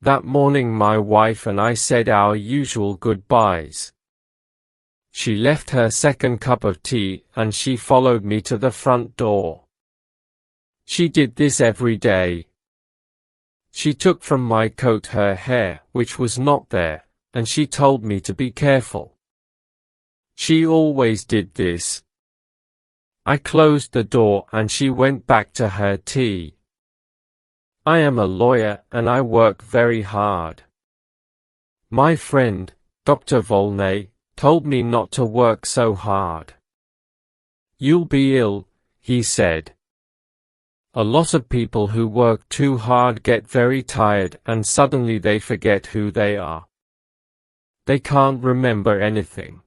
That morning my wife and I said our usual goodbyes. She left her second cup of tea and she followed me to the front door. She did this every day. She took from my coat her hair, which was not there, and she told me to be careful. She always did this. I closed the door and she went back to her tea. I am a lawyer and I work very hard. My friend, Dr. Volney, told me not to work so hard. You'll be ill, he said. A lot of people who work too hard get very tired and suddenly they forget who they are. They can't remember anything.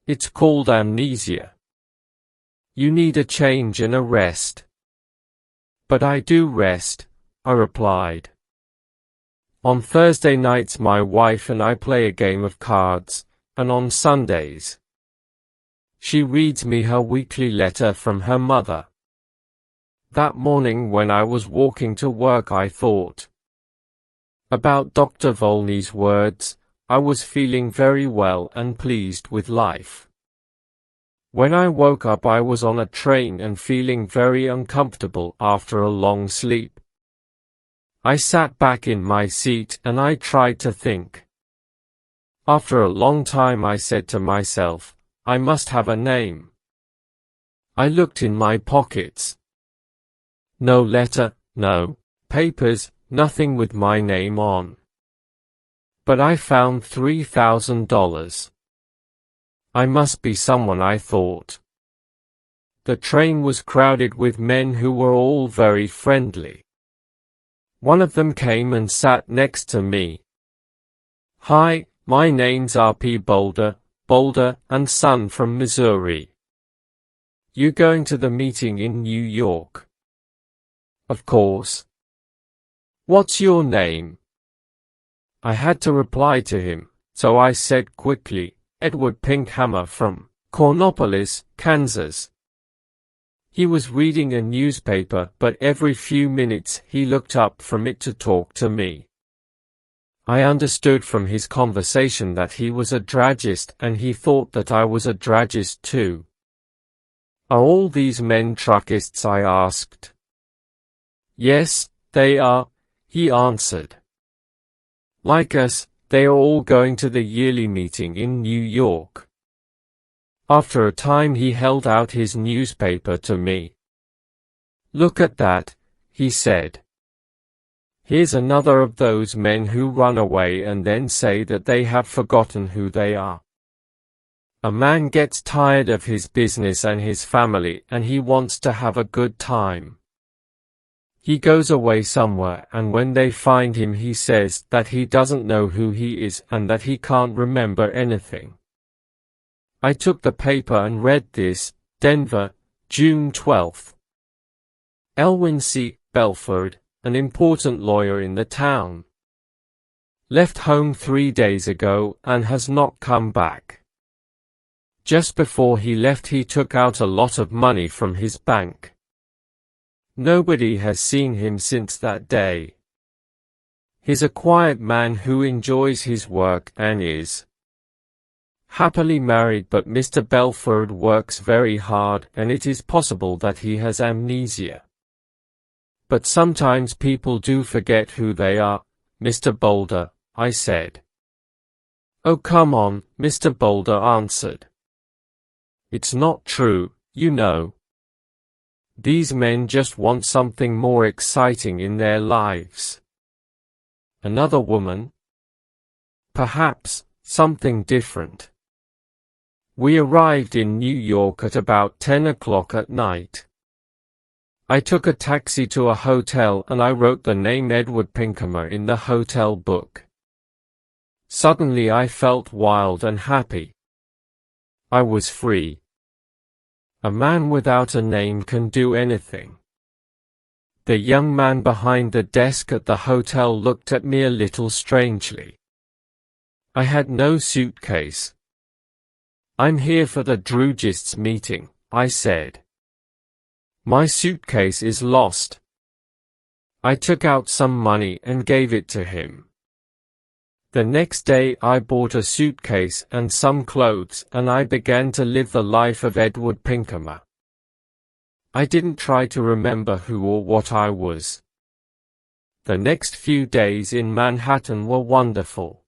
It's called amnesia. You need a change and a rest. But I do rest, I replied. On Thursday nights my wife and I play a game of cards, and on Sundays, she reads me her weekly letter from her mother. That morning when I was walking to work I thought about Dr. Volney's words. I was feeling very well and pleased with life. When I woke up I was on a train and feeling very uncomfortable after a long sleep. I sat back in my seat and I tried to think. After a long time I said to myself, I must have a name. I looked in my pockets. No letter, no papers, nothing with my name on. But I found $3,000. I must be someone, I thought. The train was crowded with men who were all very friendly. One of them came and sat next to me. Hi, my name's R.P. Boulder, Boulder and Son from Missouri. You going to the meeting in New York? Of course. What's your name? I had to reply to him, so I said quickly, Edward Pinkhammer from Cornopolis, Kansas. He was reading a newspaper, but every few minutes he looked up from it to talk to me. I understood from his conversation that he was a dragist and he thought that I was a dragist too. Are all these men truckists? I asked. Yes, they are, he answered. Like us, they are all going to the yearly meeting in New York. After a time he held out his newspaper to me. Look at that, he said. Here's another of those men who run away and then say that they have forgotten who they are. A man gets tired of his business and his family and he wants to have a good time. He goes away somewhere and when they find him he says that he doesn't know who he is and that he can't remember anything. I took the paper and read this, Denver, June 12th. Elwyn C. Belford, an important lawyer in the town, left home 3 days ago and has not come back. Just before he left he took out a lot of money from his bank. Nobody has seen him since that day. He's a quiet man who enjoys his work and is happily married, but Mr. Belford works very hard and it is possible that he has amnesia. But sometimes people do forget who they are, Mr. Boulder, I said. Oh come on, Mr. Boulder answered. It's not true, you know. These men just want something more exciting in their lives. Another woman? Perhaps, something different. We arrived in New York at about 10 o'clock at night. I took a taxi to a hotel and I wrote the name Edward Pinkhammer in the hotel book. Suddenly I felt wild and happy. I was free. A man without a name can do anything. The young man behind the desk at the hotel looked at me a little strangely. I had no suitcase. I'm here for the drugists meeting, I said. My suitcase is lost. I took out some money and gave it to him. The next day I bought a suitcase and some clothes and I began to live the life of Edward Pinkham. I didn't try to remember who or what I was. The next few days in Manhattan were wonderful.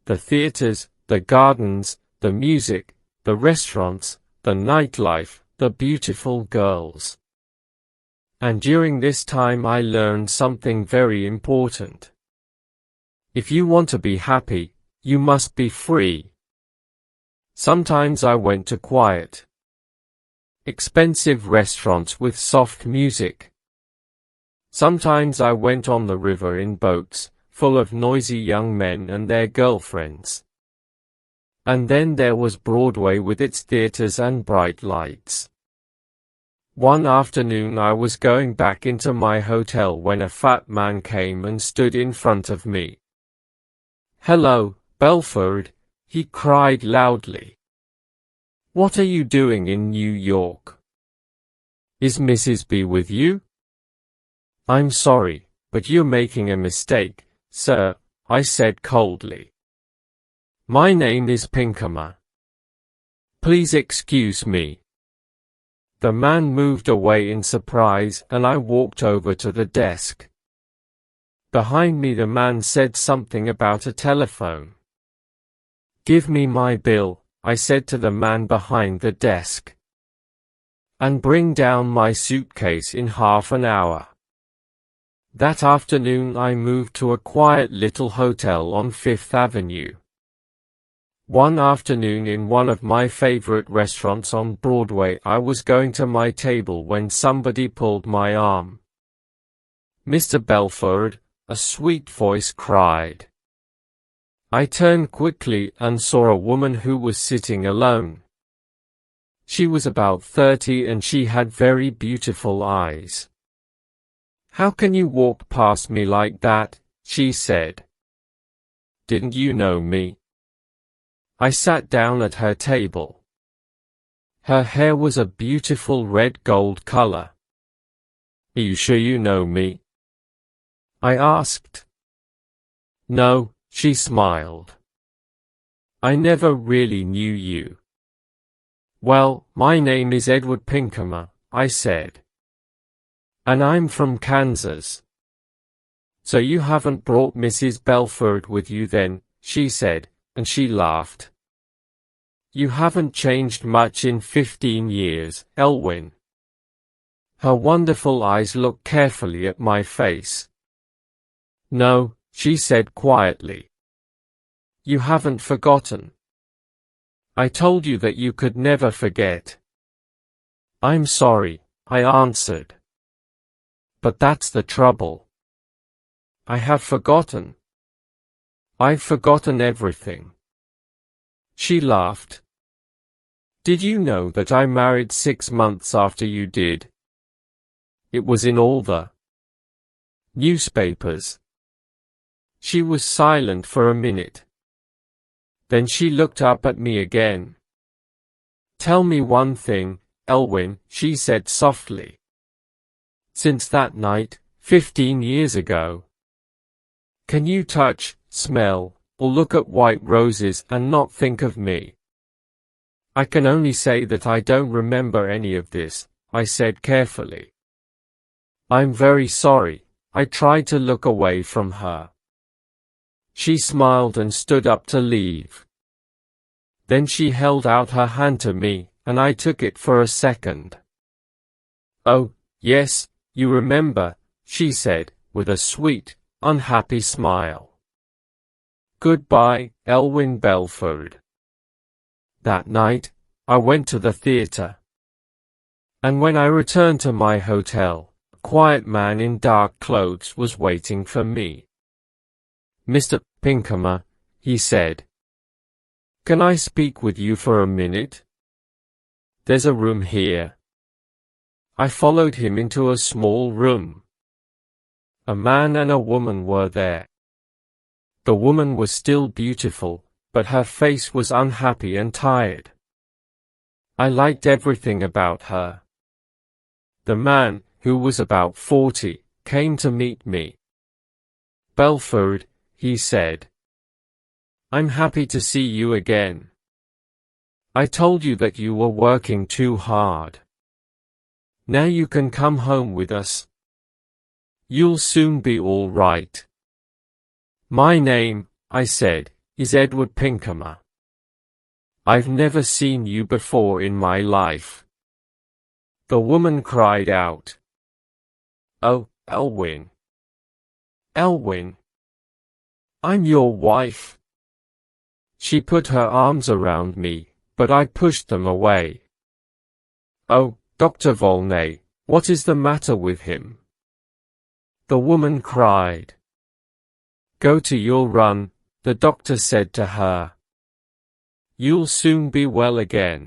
The theaters, the gardens, the music, the restaurants, the nightlife, the beautiful girls. And during this time I learned something very important. If you want to be happy, you must be free. Sometimes I went to quiet, expensive restaurants with soft music. Sometimes I went on the river in boats, full of noisy young men and their girlfriends. And then there was Broadway with its theaters and bright lights. One afternoon I was going back into my hotel when a fat man came and stood in front of me. "Hello, Belford," he cried loudly. "What are you doing in New York? Is Mrs. B with you?" "I'm sorry, but you're making a mistake, sir," I said coldly. "My name is Pinkham. Please excuse me." The man moved away in surprise and I walked over to the desk. Behind me the man said something about a telephone. "Give me my bill," I said to the man behind the desk. "And bring down my suitcase in half an hour." That afternoon I moved to a quiet little hotel on Fifth Avenue. One afternoon in one of my favorite restaurants on Broadway I was going to my table when somebody pulled my arm. "Mr. Belford," a sweet voice cried. I turned quickly and saw a woman who was sitting alone. She was about 30 and she had very beautiful eyes. "How can you walk past me like that?" she said. "Didn't you know me?" I sat down at her table. Her hair was a beautiful red gold color. "Are you sure you know me?" I asked. "No," she smiled. "I never really knew you." "Well, my name is Edward Pinkham," I said. "And I'm from Kansas." "So you haven't brought Mrs. Belford with you then," she said, and she laughed. "You haven't changed much in 15 years, Elwyn." Her wonderful eyes looked carefully at my face. "No," she said quietly. "You haven't forgotten. I told you that you could never forget." "I'm sorry," I answered. "But that's the trouble. I have forgotten. I've forgotten everything." She laughed. "Did you know that I married 6 months after you did? It was in all the newspapers." She was silent for a minute. Then she looked up at me again. "Tell me one thing, Elwyn," she said softly. "Since that night, 15 years ago, can you touch, smell, or look at white roses and not think of me?" "I can only say that I don't remember any of this," I said carefully. "I'm very sorry." I tried to look away from her. She smiled and stood up to leave. Then she held out her hand to me, and I took it for a second. "Oh, yes, you remember," she said, with a sweet, unhappy smile. "Goodbye, Elwyn Belford." That night, I went to the theater. And when I returned to my hotel, a quiet man in dark clothes was waiting for me. "Mr. Pinkham," he said. "Can I speak with you for a minute? There's a room here." I followed him into a small room. A man and a woman were there. The woman was still beautiful, but her face was unhappy and tired. I liked everything about her. The man, who was about 40, came to meet me. "Belford," he said, "I'm happy to see you again. I told you that you were working too hard. Now you can come home with us. You'll soon be all right." "My name," I said, "is Edward Pinkham. I've never seen you before in my life." The woman cried out, "Oh, Elwyn. Elwyn. I'm your wife." She put her arms around me, but I pushed them away. "Oh, Dr. Volney, what is the matter with him?" the woman cried. "Go to your run," the doctor said to her. "You'll soon be well again."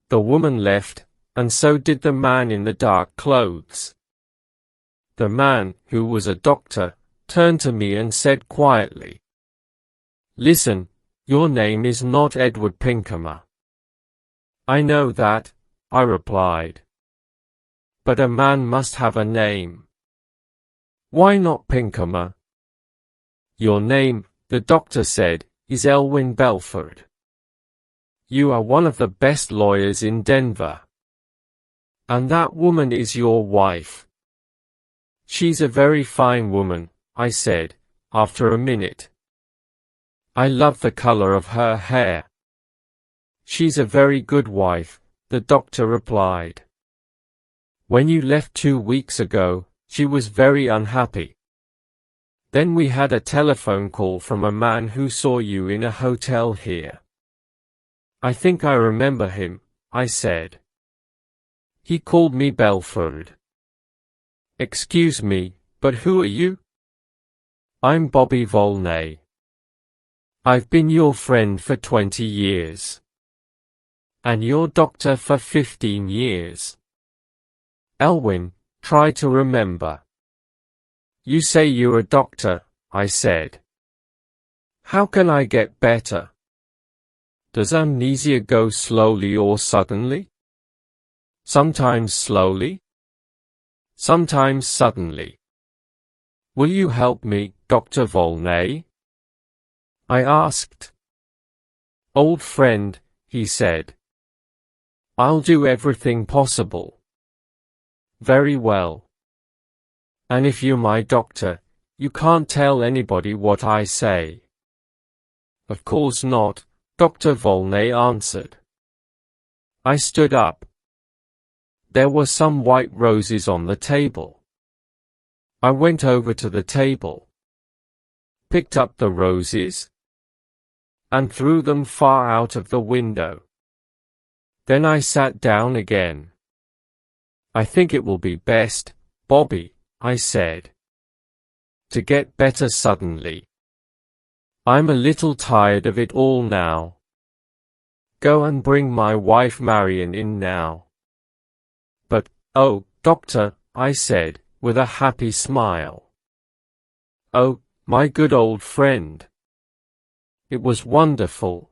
The woman left, and so did the man in the dark clothes. The man, who was a doctor, turned to me and said quietly, "Listen, your name is not Edward Pinkham." "I know that," I replied. "But a man must have a name." "Why not Pinkham?" "Your name," the doctor said, "is Elwyn Belford. You are one of the best lawyers in Denver. And that woman is your wife." "She's a very fine woman," I said, after a minute. "I love the color of her hair." "She's a very good wife," the doctor replied. "When you left 2 weeks ago, she was very unhappy. Then we had a telephone call from a man who saw you in a hotel here." "I think I remember him," I said. "He called me Belford." "Excuse me, but who are you?" "I'm Bobby Volney. I've been your friend for 20 years. And your doctor for 15 years. Elwyn, try to remember." "You say you're a doctor," I said. "How can I get better? Does amnesia go slowly or suddenly?" "Sometimes slowly. Sometimes suddenly." "Will you help me, Dr. Volney?" I asked. "Old friend," he said. "I'll do everything possible." "Very well. And if you're my doctor, you can't tell anybody what I say." "Of course not," Dr. Volney answered. I stood up. There were some white roses on the table. I went over to the table, picked up the roses, and threw them far out of the window. Then I sat down again. "I think it will be best, Bobby," I said, "to get better suddenly. I'm a little tired of it all now. Go and bring my wife Marion in now." "But, oh, doctor," I said, with a happy smile. "Oh, my good old friend. It was wonderful.